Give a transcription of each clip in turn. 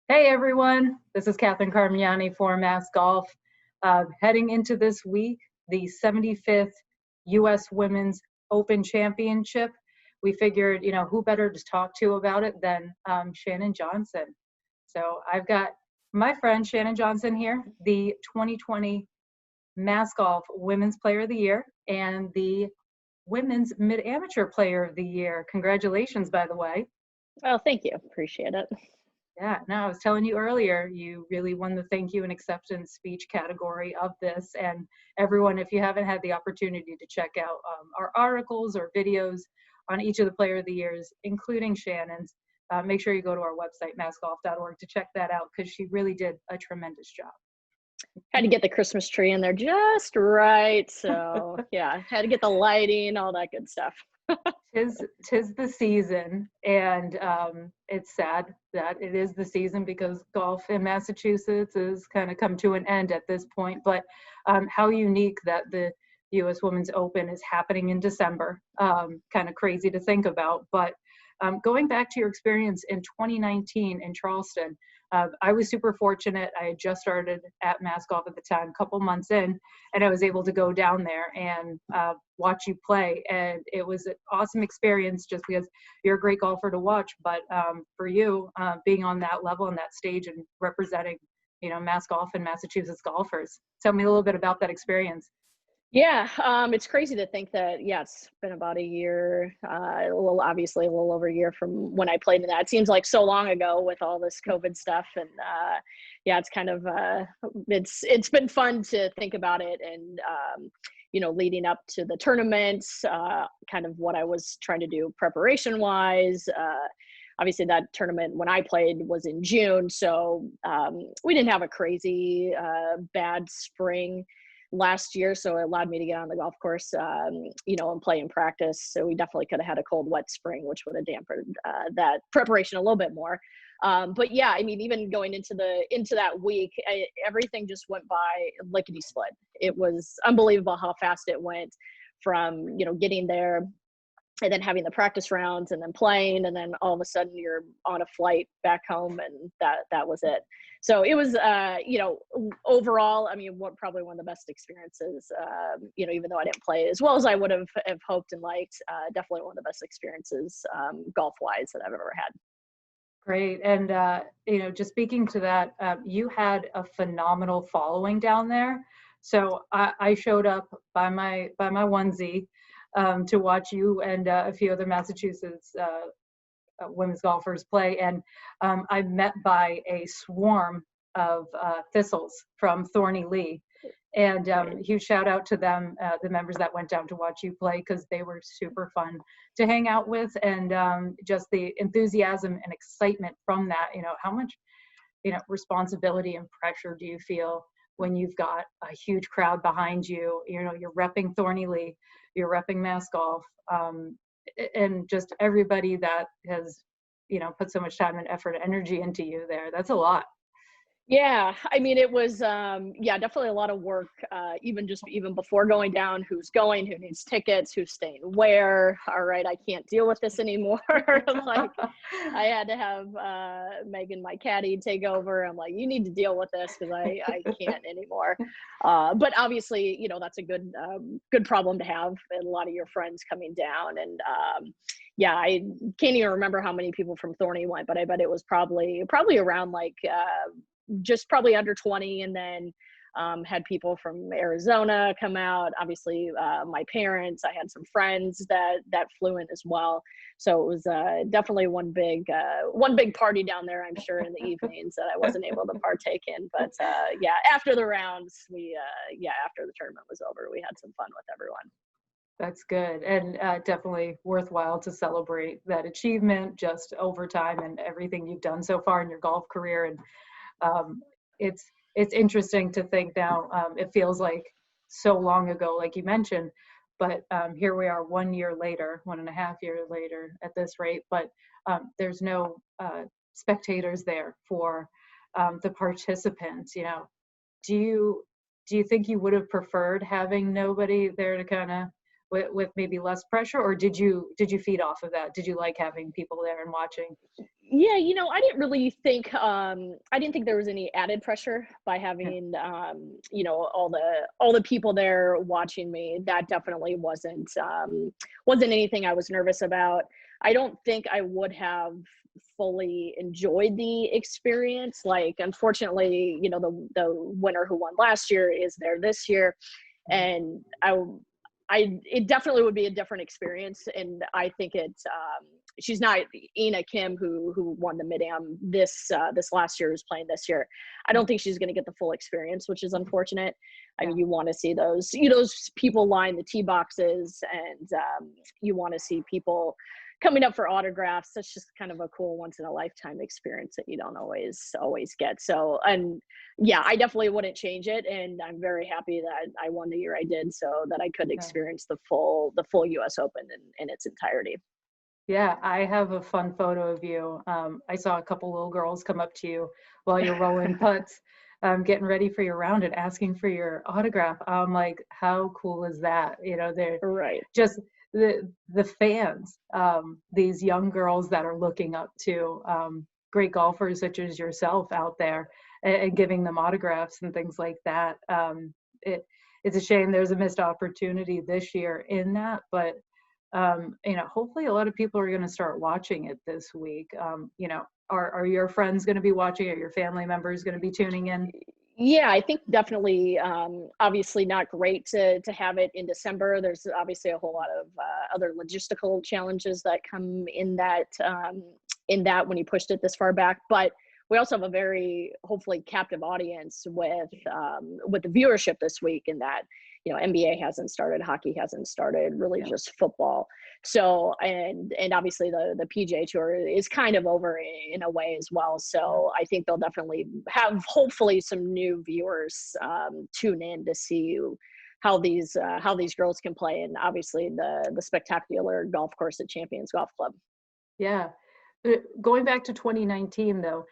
Hey everyone, this is Catherine Carmiani for Mass Golf. Heading into this week, the 75th U.S. Women's Open Championship. We figured, who better to talk to about it than Shannon Johnson. So I've got my friend Shannon Johnson here, the 2020 Mass Golf Women's Player of the Year and the Women's Mid-Amateur Player of the Year. Congratulations, by the way. Well, thank you. Appreciate it. Yeah, no, I was telling you earlier, you really won the thank you and acceptance speech category of this. And everyone, if you haven't had the opportunity to check out our articles or videos on each of the Player of the Years, including Shannon's, make sure you go to our website, massgolf.org, to check that out because she really did a tremendous job. Had to get the Christmas tree in there just right. So yeah, had to get the lighting, all that good stuff. Tis the season, and it's sad that it is the season because golf in Massachusetts has kind of come to an end at this point. But how unique that the U.S. Women's Open is happening in December. Kind of crazy to think about. But going back to your experience in 2019 in Charleston, I was super fortunate. I had just started at Mass Golf at the time, a couple months in, and I was able to go down there and watch you play. And it was an awesome experience just because you're a great golfer to watch. But for you, being on that level and that stage and representing, Mass Golf and Massachusetts golfers. Tell me a little bit about that experience. Yeah, it's crazy to think that, yeah, it's been about a year, obviously a little over a year from when I played in that. It seems like so long ago with all this COVID stuff. And yeah, it's kind of, it's been fun to think about it and, leading up to the tournaments, kind of what I was trying to do preparation wise. Obviously that tournament when I played was in June. So we didn't have a crazy bad spring last year, so it allowed me to get on the golf course, and play and practice. So we definitely could have had a cold, wet spring, which would have dampened that preparation a little bit more. But yeah, I mean, even going into that week, everything just went by lickety split. It was unbelievable how fast it went from getting there and then having the practice rounds and then playing, and then all of a sudden you're on a flight back home, and that was it. So it was, overall, I mean, probably one of the best experiences, even though I didn't play as well as I would have hoped and liked, definitely one of the best experiences golf-wise that I've ever had. Great. And, just speaking to that, you had a phenomenal following down there. So I showed up by my onesie to watch you and a few other Massachusetts women's golfers play. And I'm met by a swarm of thistles from Thorny Lee. And huge shout out to them, the members that went down to watch you play, because they were super fun to hang out with. And just the enthusiasm and excitement from that, how much, responsibility and pressure do you feel when you've got a huge crowd behind you? You're repping Thorny Lee, you're repping Mass Golf, and just everybody that has, put so much time and effort and energy into you there. That's a lot. Yeah, I mean, it was, definitely a lot of work, even before going down, who's going, who needs tickets, who's staying where. All right, I can't deal with this anymore. Like, I had to have Megan, my caddy, take over. I'm like, you need to deal with this because I can't anymore. But obviously, that's a good problem to have, and a lot of your friends coming down. And yeah, I can't even remember how many people from Thorny went, but I bet it was probably around like just probably under 20. And then had people from Arizona come out, obviously my parents. I had some friends that flew in as well. So it was definitely one big party down there, I'm sure, in the evenings that I wasn't able to partake in. But yeah, after the rounds, after the tournament was over, we had some fun with everyone. That's good, and definitely worthwhile to celebrate that achievement just over time and everything you've done so far in your golf career. And it's interesting to think now. It feels like so long ago, like you mentioned, but here we are 1 year later, 1.5 years later at this rate. But there's no spectators there for the participants. Do you think you would have preferred having nobody there to kind of with maybe less pressure, or did you feed off of that? Did you like having people there and watching? Yeah, I didn't really think I didn't think there was any added pressure by Yeah, having all the people there watching me. That definitely wasn't anything I was nervous about. I don't think I would have fully enjoyed the experience. Like, unfortunately, the winner who won last year is there this year, mhm, and it definitely would be a different experience. And I think she's not Ina Kim, who won the Mid-Am this last year, who's playing this year. I yeah, don't think she's going to get the full experience, which is unfortunate. I yeah. mean, you want to see those people line the tee boxes, and you want to see people coming up for autographs. That's just kind of a cool once in a lifetime experience that you don't always get. So, and yeah, I definitely wouldn't change it, and I'm very happy that I won the year I did, so that I could Yeah. experience the full U.S. Open in its entirety. Yeah, I have a fun photo of you. I saw a couple little girls come up to you while you're rolling putts, getting ready for your round and asking for your autograph. I'm like, how cool is that? They're Right. just the fans, these young girls that are looking up to great golfers such as yourself out there, and giving them autographs and things like that. It, it's a shame there's a missed opportunity this year in that, but hopefully a lot of people are going to start watching it this week. Are your friends going to be watching it? Your family members going to be tuning in? Yeah, I think definitely. Obviously, not great to have it in December. There's obviously a whole lot of other logistical challenges that come in that when you pushed it this far back. But we also have a very hopefully captive audience with the viewership this week. In that, NBA hasn't started, hockey hasn't started, really Yeah. just football. So, and obviously the PGA Tour is kind of over in a way as well. Yeah. So I think they'll definitely have hopefully some new viewers tune in to see how these girls can play, and obviously the spectacular golf course at Champions Golf Club. Yeah. Going back to 2019 though,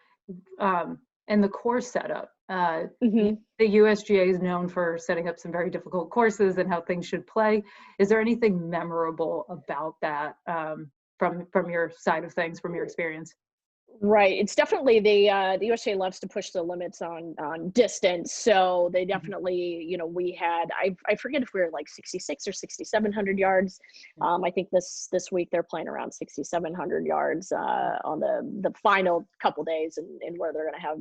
and the course setup, Hmm. the USGA is known for setting up some very difficult courses and how things should play. Is there anything memorable about that, from your side of things, from your experience? Right. It's definitely the USA loves to push the limits on distance. So they Mhm. definitely, we had I forget if we were like 66 or 6,700 yards. I think this week they're playing around 6,700 yards on the final couple days, and where they're going to have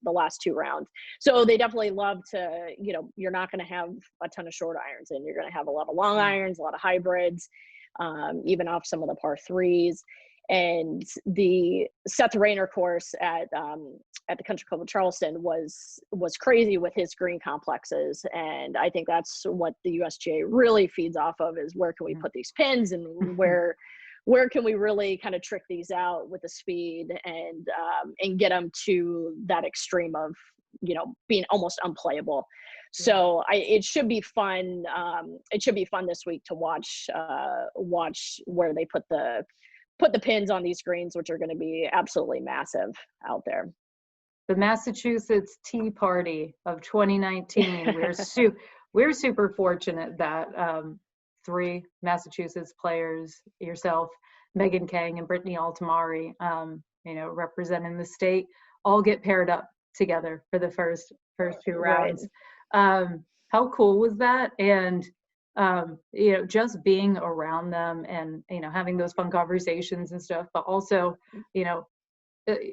the last two rounds. So they definitely love to, you're not going to have a ton of short irons, and you're going to have a lot of long Yeah. irons, a lot of hybrids, even off some of the par threes. And the Seth Rayner course at the Country Club of Charleston was crazy with his green complexes, and I think that's what the USGA really feeds off of, is where can we Yeah. put these pins, and where can we really kind of trick these out with the speed, and get them to that extreme of being almost unplayable. Yeah. So it should be fun. It should be fun this week to watch where they put the pins on these greens, which are going to be absolutely massive out there. The Massachusetts Tea Party of 2019. We're super fortunate that three Massachusetts players, yourself, Megan Kang, and Brittany Altamari, representing the state, all get paired up together for the first two Right. rounds. How cool was that? And just being around them and having those fun conversations and stuff, but also you know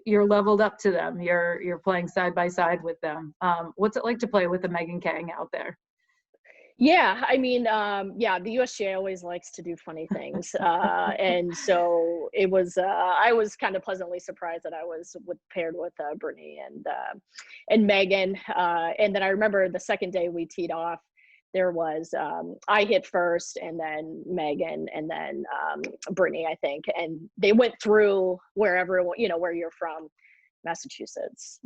you're leveled up to them. You're playing side by side with them. What's it like to play with a Megan Kang out there? Yeah, I mean, yeah, the USGA always likes to do funny things, and so it was. I was kind of pleasantly surprised that I was paired with Brittany and Megan, and then I remember the second day we teed off. There was I hit first, and then Megan, and then Brittany, I think, and they went through wherever where you're from. Massachusetts.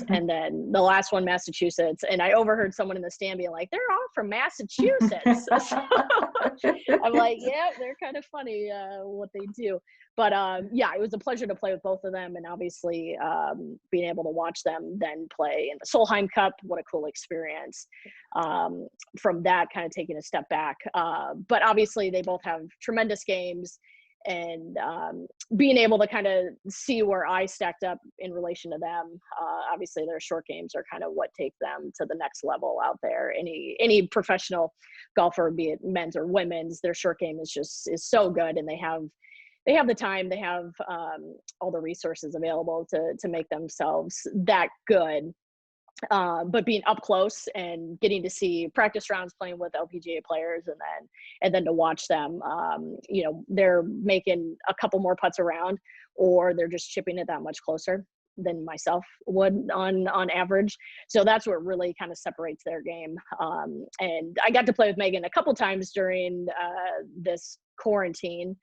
And then the last one, Massachusetts. And I overheard someone in the stand being like, they're all from Massachusetts. So I'm like, yeah, they're kind of funny what they do. But yeah, it was a pleasure to play with both of them. And obviously being able to watch them then play in the Solheim Cup, what a cool experience. From that, kind of taking a step back. But obviously they both have tremendous games. And being able to kind of see where I stacked up in relation to them. Obviously their short games are kind of what take them to the next level out there. Any professional golfer, be it men's or women's, their short game is so good, and they have the time, they have all the resources available to make themselves that good. But being up close and getting to see practice rounds playing with LPGA players, and then to watch them, you know, they're making a couple more putts around, or they're just chipping it that much closer than myself would on average. So that's what really kind of separates their game. And I got to play with Megan a couple times during this quarantine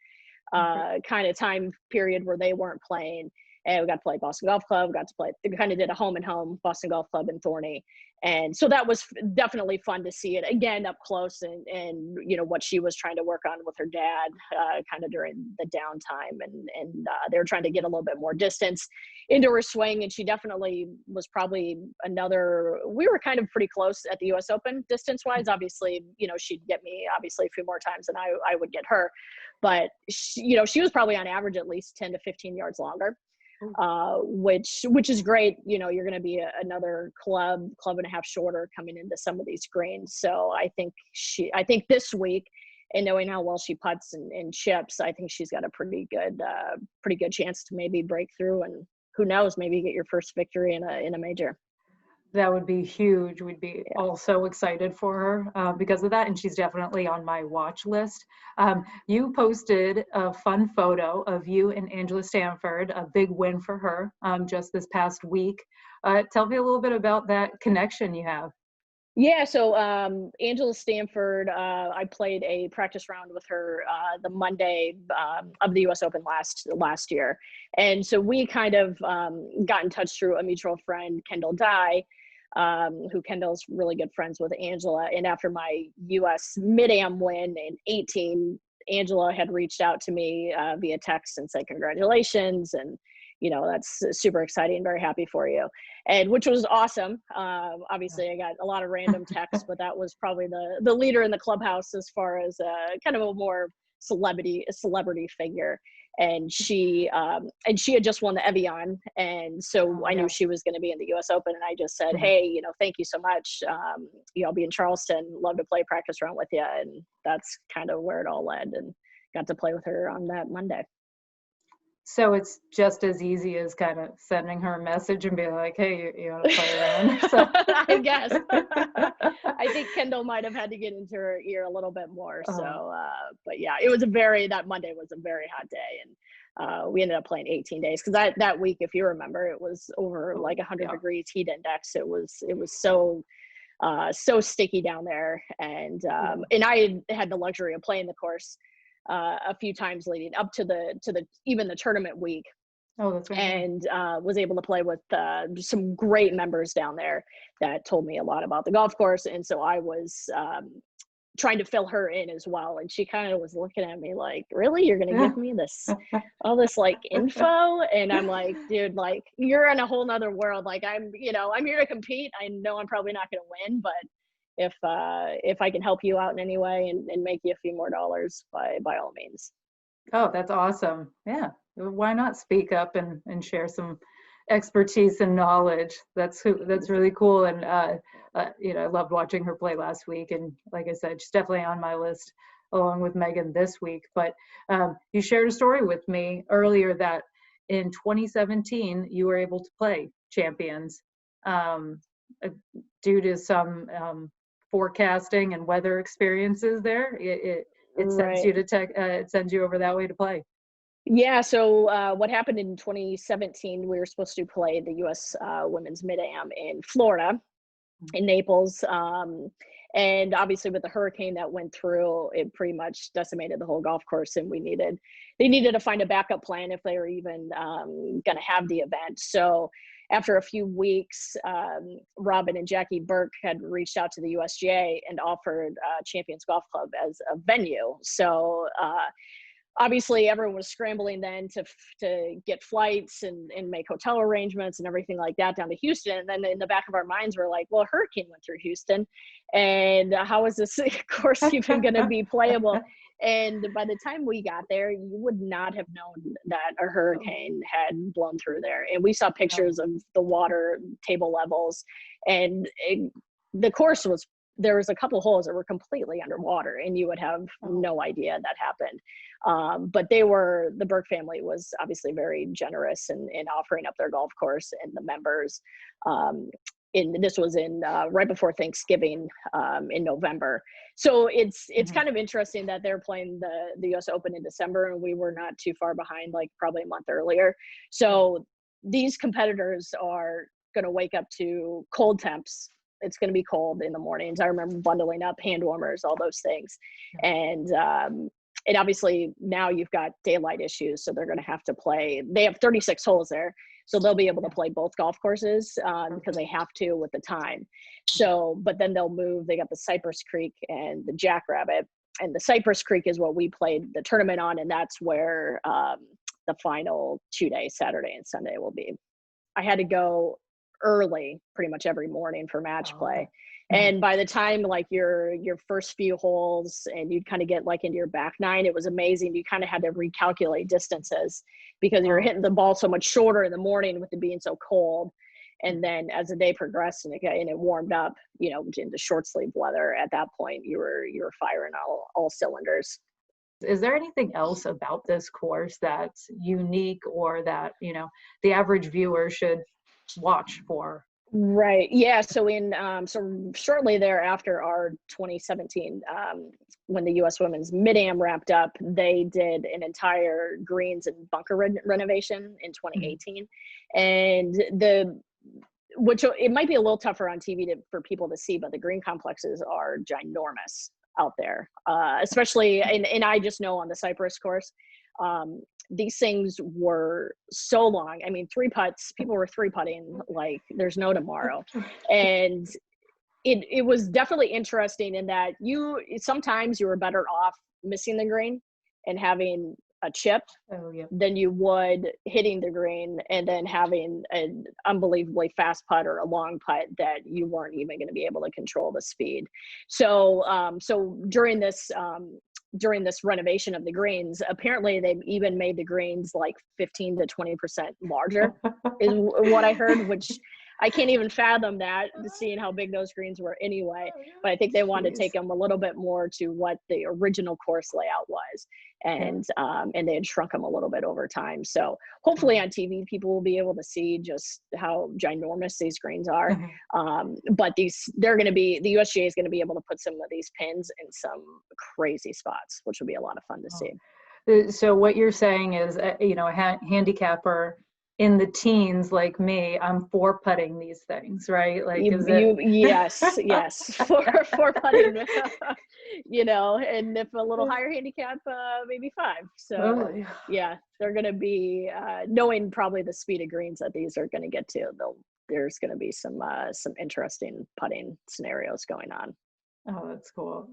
kind of time period where they weren't playing. And we got to play Boston Golf Club, we kind of did a home and home, Boston Golf Club in Thorney. And so that was definitely fun to see it again up close, and you know, what she was trying to work on with her dad kind of during the downtime. And they were trying to get a little bit more distance into her swing. And she definitely was probably we were kind of pretty close at the US Open distance wise. Obviously, you know, she'd get me obviously a few more times than I would get her. But you know, she was probably on average at least 10 to 15 yards longer. Which is great. You know, you're going to be another club and a half shorter coming into some of these greens. So I think this week, and knowing how well she putts and chips, I think she's got a pretty good chance to maybe break through, and who knows, maybe get your first victory in a major. That would be huge. We'd be all so excited for her because of that. And she's definitely on my watch list. You posted a fun photo of you and Angela Stanford, a big win for her just this past week. Tell me a little bit about that connection you have. Yeah, so Angela Stanford, I played a practice round with her the Monday of the U.S. Open last year. And so we kind of got in touch through a mutual friend, Kendall Dye, who Kendall's really good friends with Angela. And after my US Mid-Am win in 18, Angela had reached out to me via text and said, congratulations. And, you know, that's super exciting. Very happy for you. And which was awesome. Obviously I got a lot of random texts, but that was probably the leader in the clubhouse as far as kind of a more celebrity figure. And she had just won the Evian, and so I knew she was going to be in the U.S. Open, and I just said, hey, you know, thank you so much. You know, I'll be in Charleston, love to play practice round with you, and that's kind of where it all led, and got to play with her on that Monday. So it's just as easy as kind of sending her a message and being like, hey, you want to play around? So. I guess. I think Kendall might have had to get into her ear a little bit more. So, but yeah, that Monday was a very hot day. And we ended up playing 18 days. Because that week, if you remember, it was over like 100 degrees heat index. It was so sticky down there. And I had the luxury of playing the course a few times leading up to even the tournament week. Oh, that's right. And was able to play with some great members down there that told me a lot about the golf course. And so I was trying to fill her in as well. And she kind of was looking at me like, really, you're going to give me all this like info? And I'm like, dude, like you're in a whole nother world. Like I'm here to compete. I know I'm probably not going to win, but if I can help you out in any way and make you a few more dollars, by all means. Oh, that's awesome. Yeah. Why not speak up and share some expertise and knowledge? That's really cool. And, you know, I loved watching her play last week. And like I said, she's definitely on my list along with Megan this week. But you shared a story with me earlier that in 2017, you were able to play Champions due to some forecasting and weather experiences there. It sends you it sends you over that way to play. Yeah. So what happened in 2017? We were supposed to play the U.S. Women's Mid-Am in Florida, in Naples, And obviously with the hurricane that went through, it pretty much decimated the whole golf course, and they needed to find a backup plan if they were even going to have the event. So after a few weeks, Robin and Jackie Burke had reached out to the USGA and offered Champions Golf Club as a venue. So obviously everyone was scrambling then to get flights and make hotel arrangements and everything like that down to Houston. And then in the back of our minds, we're like, well, a hurricane went through Houston, and how is this course even going to be playable? And by the time we got there, you would not have known that a hurricane had blown through there. And we saw pictures of the water table levels, and the course there was a couple holes that were completely underwater, and you would have no idea that happened. But the Burke family was obviously very generous in offering up their golf course and the members. This was in right before Thanksgiving in November. So it's kind of interesting that they're playing the US Open in December, and we were not too far behind, like probably a month earlier. So these competitors are going to wake up to cold temps. It's going to be cold in the mornings. I remember bundling up hand warmers, all those things. And obviously now you've got daylight issues, so they're going to have to play. They have 36 holes there, so they'll be able to play both golf courses because they have to with the time. So, but then they'll move. They got the Cypress Creek and the Jackrabbit, and the Cypress Creek is what we played the tournament on, and that's where the final 2 days, Saturday and Sunday, will be. I had to go early pretty much every morning for match play. And by the time like your first few holes and you'd kind of get like into your back nine, it was amazing. You kind of had to recalculate distances because you're hitting the ball so much shorter in the morning with it being so cold. And then as the day progressed and it warmed up, into short sleeve weather, at that point you were firing all cylinders. Is there anything else about this course that's unique or that, the average viewer should watch for? Right. Yeah. So so shortly thereafter our 2017, when the U.S. Women's Mid-Am wrapped up, they did an entire greens and bunker renovation in 2018, and which it might be a little tougher on TV for people to see, but the green complexes are ginormous out there, especially, and I just know on the Cypress course, these things were so long. I mean, people were three putting like there's no tomorrow. And it was definitely interesting in that sometimes you were better off missing the green and having a chip than you would hitting the green and then having an unbelievably fast putt or a long putt that you weren't even going to be able to control the speed. So during this renovation of the greens, apparently they've even made the greens like 15 to 20% larger is what I heard, which I can't even fathom that, seeing how big those greens were anyway. But I think they wanted to take them a little bit more to what the original course layout was. And they had shrunk them a little bit over time. So hopefully on TV, people will be able to see just how ginormous these greens are. But the USGA is going to be able to put some of these pins in some crazy spots, which will be a lot of fun to see. So what you're saying is, a handicapper in the teens like me, I'm for putting these things, right? Like, yes, for putting, and if a little higher handicap, maybe 5. So yeah, they're going to be knowing probably the speed of greens that these are going to get to. There's going to be some interesting putting scenarios going on. Oh, that's cool.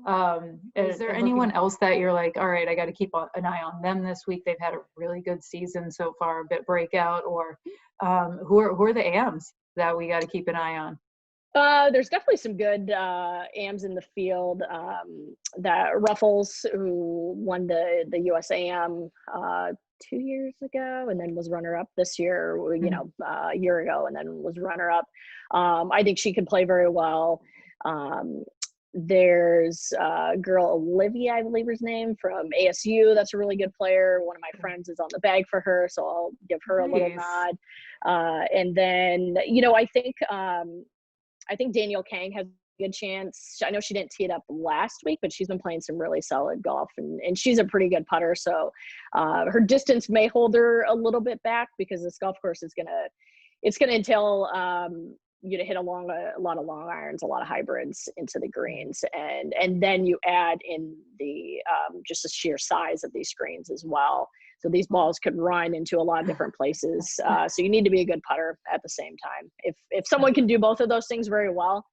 Is there anyone else that you're like, all right, I got to keep an eye on them this week? They've had a really good season so far, a bit breakout, or who are the AMs that we got to keep an eye on? There's definitely some good AMs in the field. That Ruffles, who won the USAM 2 years ago, and then was runner-up this year. A year ago, and then was runner-up. I think she could play very well. There's a girl, Olivia, I believe her name, from ASU. That's a really good player. One of my friends is on the bag for her, so I'll give her a little nod. And then, I think Danielle Kang has a good chance. I know she didn't tee it up last week, but she's been playing some really solid golf, and she's a pretty good putter. So her distance may hold her a little bit back because this golf course is gonna entail you to hit a lot of long irons, a lot of hybrids into the greens, and then you add in the just the sheer size of these greens as well. So these balls could run into a lot of different places. So you need to be a good putter at the same time. If someone can do both of those things very well,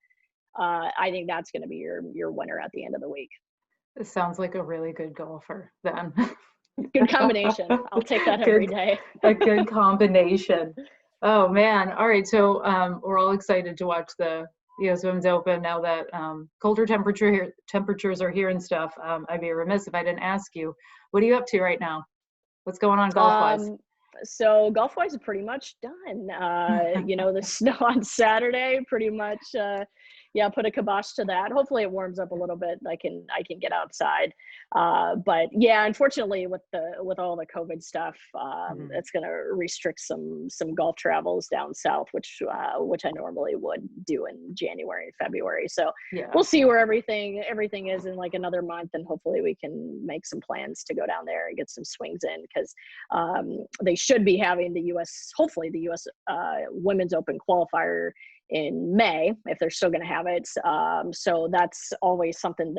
I think that's going to be your winner at the end of the week. It sounds like a really good golfer then. Good combination. I'll take that every day. A good combination. Oh man. All right. So we're all excited to watch the US Women's Open now that colder temperatures are here and stuff. I'd be remiss if I didn't ask you, what are you up to right now? What's going on golf-wise? So golf-wise is pretty much done. The snow on Saturday pretty much put a kibosh to that. Hopefully it warms up a little bit. I can get outside. But yeah, unfortunately with all the COVID stuff, it's going to restrict some golf travels down south, which I normally would do in January and February. So we'll see where everything is in like another month, and hopefully we can make some plans to go down there and get some swings in, because they should be having hopefully the US Women's Open qualifier in May, if they're still going to have it. So that's always something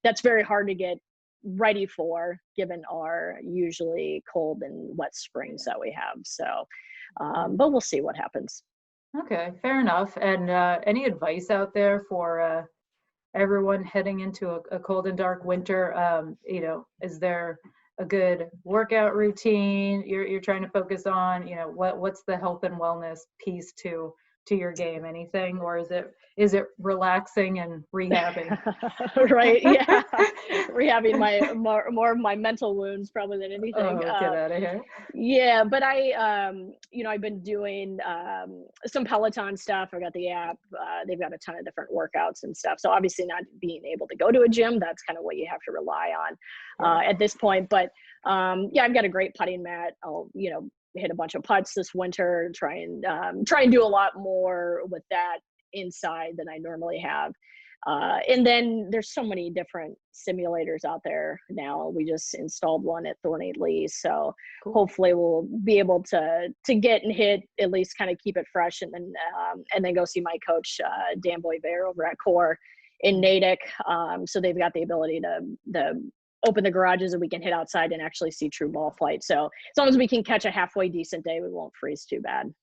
that's very hard to get ready for, given our usually cold and wet springs that we have. So, but we'll see what happens. Okay, fair enough. And any advice out there for everyone heading into a cold and dark winter? Is there a good workout routine you're trying to focus on? What's the health and wellness piece to your game? Anything, or is it relaxing and rehabbing? Right. Yeah. Rehabbing more of my mental wounds probably than anything. Oh, get out of here. Yeah, but I've been doing some Peloton stuff. I got the app. They've got a ton of different workouts and stuff. So obviously not being able to go to a gym, that's kind of what you have to rely on at this point. But I've got a great putting mat. I'll hit a bunch of putts this winter, try and do a lot more with that inside than I normally have. And then there's so many different simulators out there now. We just installed one at Thornton Lee, so cool. Hopefully we'll be able to get and hit, at least kind of keep it fresh, and then go see my coach Dan Boyer over at Core in Natick. So they've got the ability to open the garages and we can hit outside and actually see true ball flight. So as long as we can catch a halfway decent day, we won't freeze too bad.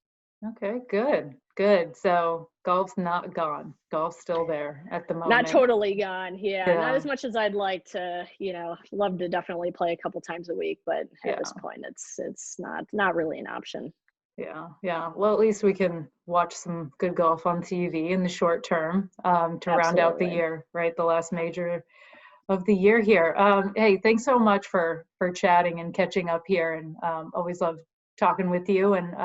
Okay, good. So golf's not gone. Golf's still there at the moment. Not totally gone. Yeah. Not as much as I'd like to, love to definitely play a couple times a week, but at this point it's not really an option. Yeah. Well, at least we can watch some good golf on TV in the short term to Absolutely. Round out the year, right? The last major of the year here. Hey, thanks so much for chatting and catching up here, and always love talking with you. And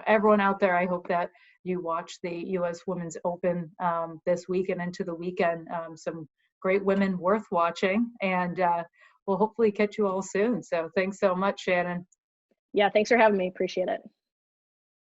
everyone out there, I hope that you watch the US Women's Open this week and into the weekend. Some great women worth watching, and we'll hopefully catch you all soon. So thanks so much, Shannon. Yeah, thanks for having me. Appreciate it.